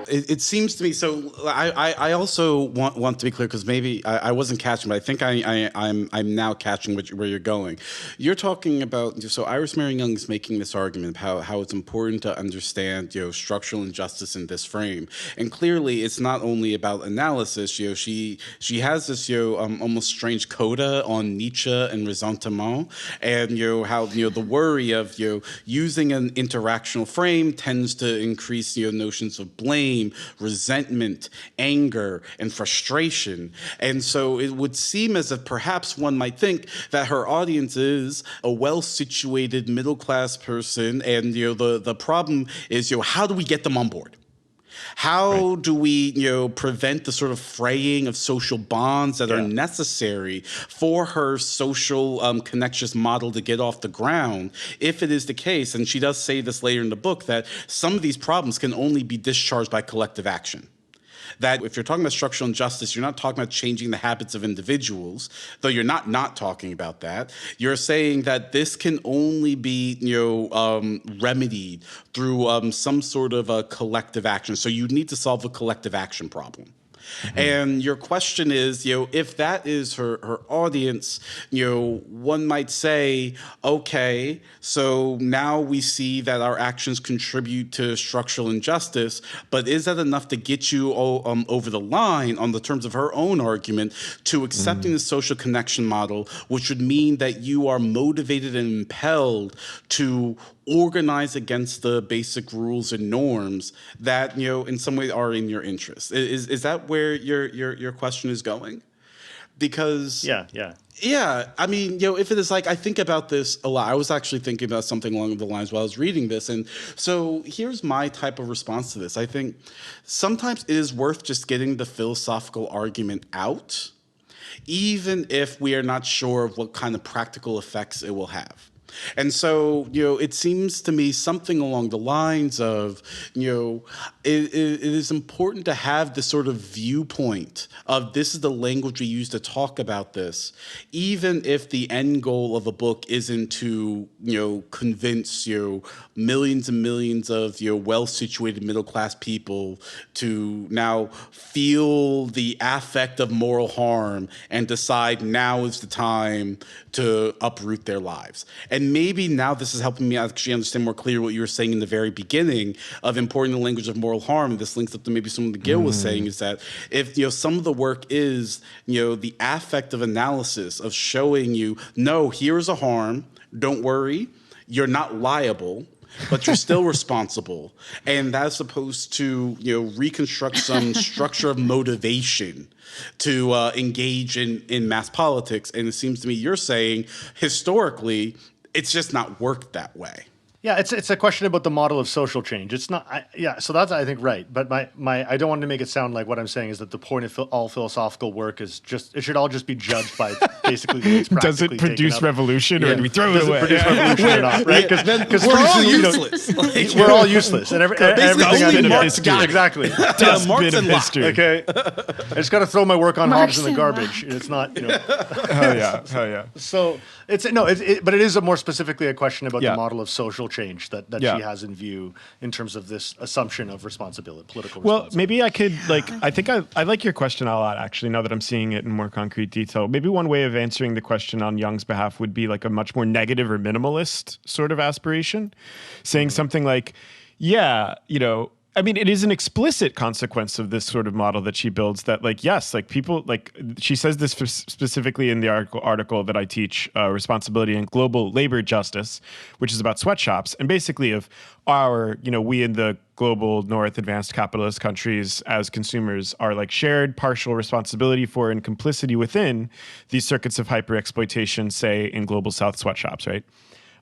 It seems to me, so I also want to be clear, because maybe I wasn't catching, but I think I'm now catching where you're going. You're talking about, so Iris Marion Young is making this argument how it's important to understand, structural injustice in this frame. And clearly it's not only about analysis, she has this, almost strange coda on Nietzsche and ressentiment, and, how, the worry of, using an interactional frame tends to increase, notions of blame, resentment, anger, and frustration. And so it would seem as if perhaps one might think that her audience is a well-situated middle-class person, and the problem is, how do we get them on board? How do we, prevent the sort of fraying of social bonds that are necessary for her social connections model to get off the ground, if it is the case, and she does say this later in the book, that some of these problems can only be discharged by collective action. That if you're talking about structural injustice, you're not talking about changing the habits of individuals, though you're not talking about that. You're saying that this can only be, remedied through some sort of a collective action. So you need to solve a collective action problem. Mm-hmm. And your question is, if that is her audience, one might say, okay, so now we see that our actions contribute to structural injustice, but is that enough to get you over the line on the terms of her own argument to accepting the social connection model, which would mean that you are motivated and impelled to organize against the basic rules and norms that, in some way are in your interest? Is that where your question is going? Because yeah, I mean, if it is like, I think about this a lot. I was actually thinking about something along the lines while I was reading this. And so here's my type of response to this. I think sometimes it is worth just getting the philosophical argument out, even if we are not sure of what kind of practical effects it will have. And so, it seems to me something along the lines of, it is important to have this sort of viewpoint of this is the language we use to talk about this, even if the end goal of a book isn't to, convince, millions and millions of, well-situated middle-class people to now feel the affect of moral harm and decide now is the time to uproot their lives. And maybe now this is helping me actually understand more clearly what you were saying in the very beginning of importing the language of moral harm. And this links up to maybe something that Gil was saying, is that if, some of the work is, the affective analysis of showing you, no, here's a harm, don't worry, you're not liable, but you're still responsible. And that's supposed to, reconstruct some structure of motivation to engage in mass politics. And it seems to me you're saying, historically, it's just not worked that way. Yeah, it's a question about the model of social change. It's not, so that's, I think, right. But I don't want to make it sound like what I'm saying is that the point of all philosophical work is just, it should all just be judged by basically the way it's practically Does it produce revolution, or do we throw it away? Does it produce revolution or not, right? Because we're all useless. We're all useless. And everything only Marx got it. Exactly. Marx and Locke. Okay. I just got to throw my work on Hobbes in the garbage. It's not, Hell yeah. So but it is more specifically a question about the model of social change that she has in view in terms of this assumption of responsibility, political responsibility. Well, maybe I could, I think I like your question a lot, actually, now that I'm seeing it in more concrete detail. Maybe one way of answering the question on Young's behalf would be like a much more negative or minimalist sort of aspiration, saying something like, I mean, it is an explicit consequence of this sort of model that she builds that, people, she says this specifically in the article that I teach, Responsibility and Global Labor Justice, which is about sweatshops, and basically of our, we in the global north advanced capitalist countries as consumers are shared partial responsibility for and complicity within these circuits of hyper-exploitation, say in global south sweatshops, right?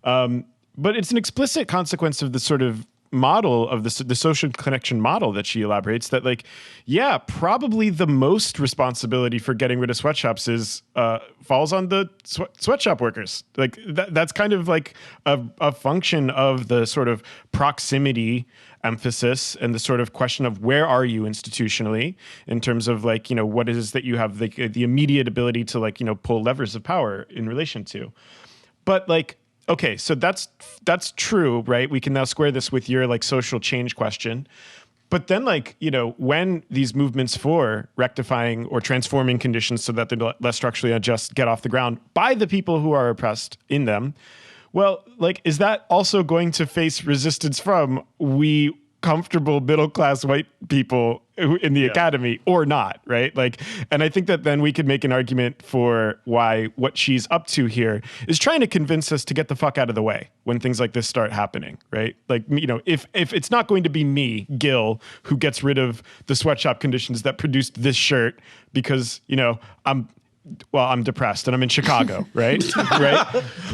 But it's an explicit consequence of the sort of model of the social connection model that she elaborates that probably the most responsibility for getting rid of sweatshops is falls on the sweatshop workers. That's kind of a function of the sort of proximity emphasis and the sort of question of where are you institutionally in terms of what it is that you have the immediate ability to pull levers of power in relation to. But okay, so that's true, right? We can now square this with your social change question. But then, like, you know, when these movements for rectifying or transforming conditions so that they're less structurally unjust get off the ground by the people who are oppressed in them, well, like, is that also going to face resistance from we comfortable middle-class white people in the academy or not, right? Like, and I think that then we could make an argument for why what she's up to here is trying to convince us to get the fuck out of the way when things like this start happening, right? Like, you know, if it's not going to be me, Gil, who gets rid of the sweatshop conditions that produced this shirt because, you know, I'm depressed and I'm in Chicago, right? Right?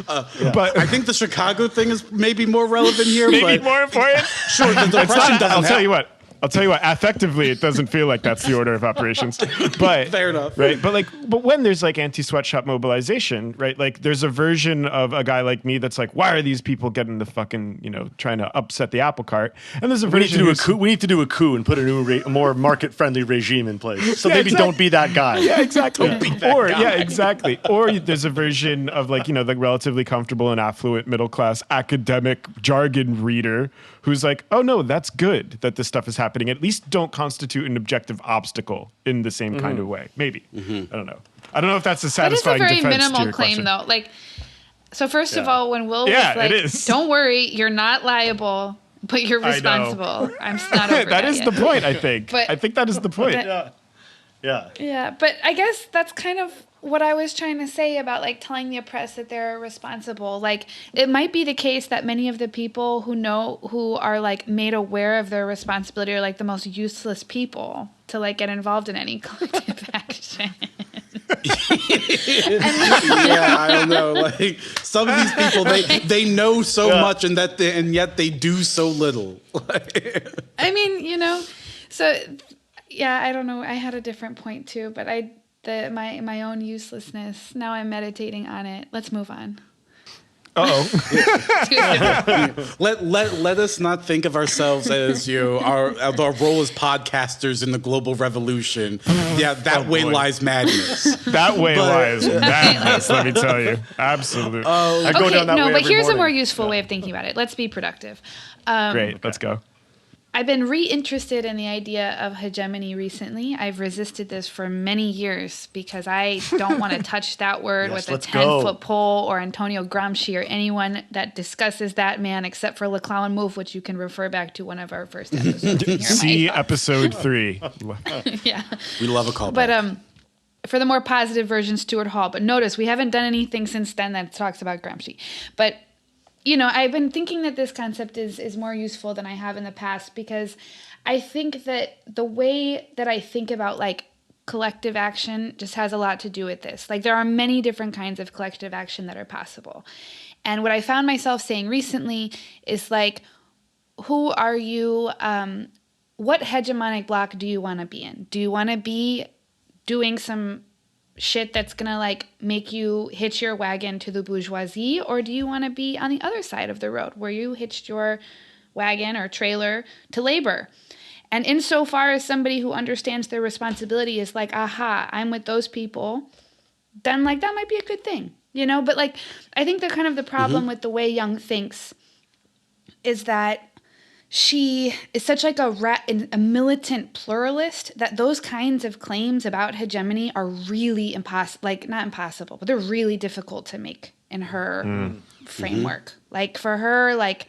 But I think the Chicago thing is maybe more relevant here. Maybe but more important. Sure, the depression doesn't. I'll tell you what. Affectively, it doesn't feel like that's the order of operations. But fair enough, right? But when there's like anti-sweatshop mobilization, right? Like there's a version of a guy like me that's like, why are these people getting the fucking, you know, trying to upset the apple cart? And there's a version. We need to do a coup and put a new, more market-friendly regime in place. So maybe don't be that guy. Yeah, exactly. Don't be that guy. Yeah, exactly. Or there's a version of like, you know, the relatively comfortable and affluent middle-class academic jargon reader who's like, oh no, that's good that this stuff is happening. At least don't constitute an objective obstacle in the same kind of way. Maybe. I don't know. I don't know if that's a satisfying defense to your But it's a very minimal claim, question. though. Like, so first of all, when Will was it like, is. don't worry, you're not liable, but you're responsible. I'm not over That is yet. the point, I think. But- I think that is the point. Yeah, but I guess that's kind of what I was trying to say about like telling the oppressed that they're responsible. Like, it might be the case that many of the people who are like made aware of their responsibility are like the most useless people to like get involved in any collective action. Yeah, I don't know. Like some of these people, they know so much, and yet they do so little. I mean, you know, so yeah, I don't know. I had a different point too, but my own uselessness. Now I'm meditating on it. Let's move on. Let us not think of ourselves as our role as podcasters in the global revolution. Yeah, that way lies madness. That way lies madness, let me tell you. Absolutely. I go down that way but every here's morning. a more useful way of thinking about it. Let's be productive. Great, let's go. I've been reinterested in the idea of hegemony recently. I've resisted this for many years because I don't want to touch that word with a 10-foot pole or Antonio Gramsci or anyone that discusses that man except for Le Clown Move, which you can refer back to one of our first episodes. See episode 3. Yeah. We love a callback. But for the more positive version, Stuart Hall. But notice we haven't done anything since then that talks about Gramsci. But you know, I've been thinking that this concept is more useful than I have in the past because I think that the way that I think about like collective action just has a lot to do with this. Like there are many different kinds of collective action that are possible. And what I found myself saying recently is like, who are you? What hegemonic block do you want to be in? Do you want to be doing some shit that's gonna like make you hitch your wagon to the bourgeoisie, or do you want to be on the other side of the road where you hitched your wagon or trailer to labor? And insofar as somebody who understands their responsibility is like, aha, I'm with those people, then like that might be a good thing, you know? But like I think the kind of the problem with the way Young thinks is that she is such like a militant pluralist that those kinds of claims about hegemony are really not impossible, but they're really difficult to make in her framework. Like for her, like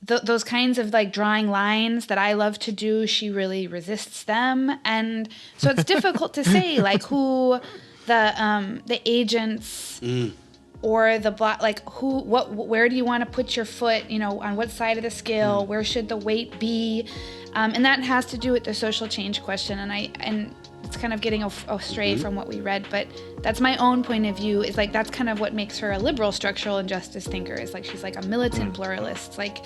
those kinds of like drawing lines that I love to do, she really resists them. And so it's difficult to say like who the agents or the block, like where do you want to put your foot, you know, on what side of the scale, where should the weight be? And that has to do with the social change question. And it's kind of getting astray from what we read, but that's my own point of view, is like, that's kind of what makes her a liberal structural injustice thinker, is like, she's like a militant pluralist. Like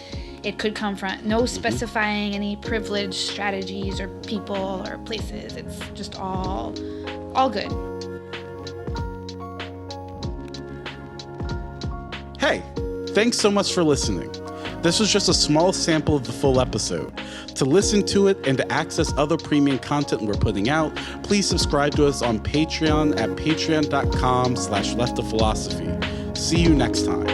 it could come from no specifying any privileged strategies or people or places. It's just all good. Hey, thanks so much for listening. This was just a small sample of the full episode. To listen to it and to access other premium content we're putting out, please subscribe to us on Patreon at patreon.com/leftofphilosophy. See you next time.